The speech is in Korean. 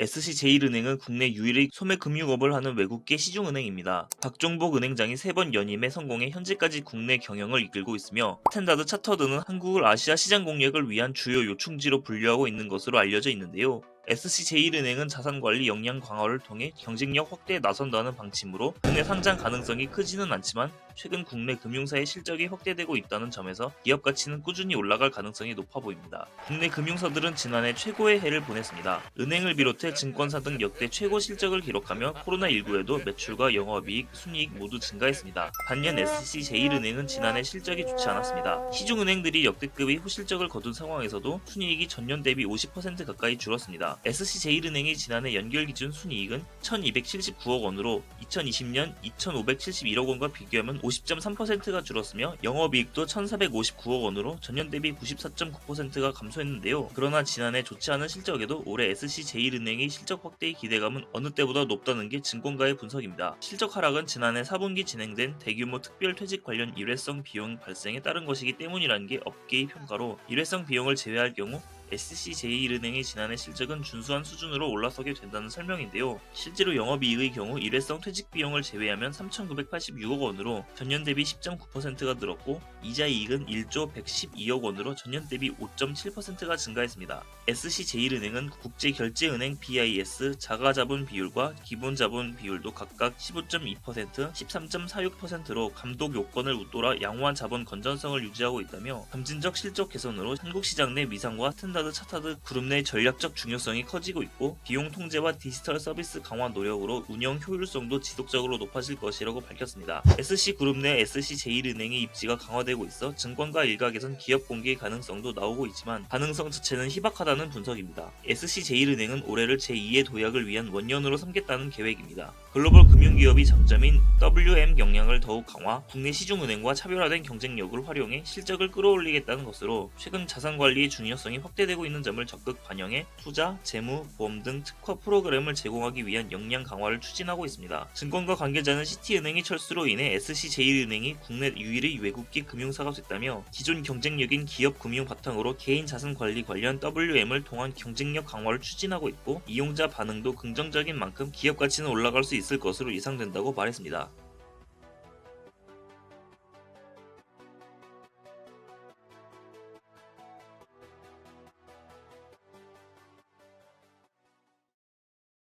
SC제일은행은 국내 유일의 소매금융업을 하는 외국계 시중은행입니다. 박종복 은행장이 3번 연임에 성공해 현재까지 국내 경영을 이끌고 있으며 스탠다드 차터드는 한국을 아시아 시장 공략을 위한 주요 요충지로 분류하고 있는 것으로 알려져 있는데요. SC제일은행은 자산관리 역량 강화를 통해 경쟁력 확대에 나선다는 방침으로 국내 상장 가능성이 크지는 않지만 최근 국내 금융사의 실적이 확대되고 있다는 점에서 기업 가치는 꾸준히 올라갈 가능성이 높아 보입니다. 국내 금융사들은 지난해 최고의 해를 보냈습니다. 은행을 비롯해 증권사 등 역대 최고 실적을 기록하며 코로나19에도 매출과 영업이익, 순이익 모두 증가했습니다. 반면 SC제일은행은 지난해 실적이 좋지 않았습니다. 시중은행들이 역대급의 호실적을 거둔 상황에서도 순이익이 전년 대비 50% 가까이 줄었습니다. SC제일은행이 지난해 연결 기준 순이익은 1279억 원으로 2020년 2571억 원과 비교하면 50.3%가 줄었으며 영업이익도 1459억 원으로 전년 대비 94.9%가 감소했는데요. 그러나 지난해 좋지 않은 실적에도 올해 SC제일은행의 실적 확대의 기대감은 어느 때보다 높다는 게 증권가의 분석입니다. 실적 하락은 지난해 4분기 진행된 대규모 특별 퇴직 관련 일회성 비용 발생에 따른 것이기 때문이라는 게 업계의 평가로 일회성 비용을 제외할 경우 SC제일은행의 지난해 실적은 준수한 수준으로 올라서게 된다는 설명인데요. 실제로 영업이익의 경우 일회성 퇴직 비용을 제외하면 3,986억 원으로 전년 대비 10.9%가 늘었고 이자이익은 1조 112억 원으로 전년 대비 5.7%가 증가했습니다. SC제일은행은 국제결제은행 BIS 자가자본 비율과 기본자본 비율도 각각 15.2%, 13.46%로 감독 요건을 웃돌아 양호한 자본 건전성을 유지하고 있다며 점진적 실적 개선으로 한국 시장 내 위상과 스탠다드 차타드 그룹 내 전략적 중요성이 커지고 있고 비용 통제와 디지털 서비스 강화 노력으로 운영 효율성도 지속적으로 높아질 것이라고 밝혔습니다. SC그룹 내 SC제일은행의 입지가 강화되고 있어 증권가 일각에선 기업 공개 가능성도 나오고 있지만 가능성 자체는 희박하다는 분석입니다. SC제일은행은 올해를 제2의 도약을 위한 원년으로 삼겠다는 계획입니다. 글로벌 금융기업의 장점인 WM 역량을 더욱 강화, 국내 시중은행과 차별화된 경쟁력을 활용해 실적을 끌어올리겠다는 것으로 최근 자산관리의 중요성이 확대되고 있는 점을 적극 반영해 투자, 재무, 보험 등 특화 프로그램을 제공하기 위한 역량 강화를 추진하고 있습니다. 증권가 관계자는 시티은행의 철수로 인해 SC제일은행이 국내 유일의 외국계 금융사가 됐다며 기존 경쟁력인 기업 금융 바탕으로 개인 자산 관리 관련 WM을 통한 경쟁력 강화를 추진하고 있고 이용자 반응도 긍정적인 만큼 기업 가치는 올라갈 수 있을 것으로 예상된다고 말했습니다.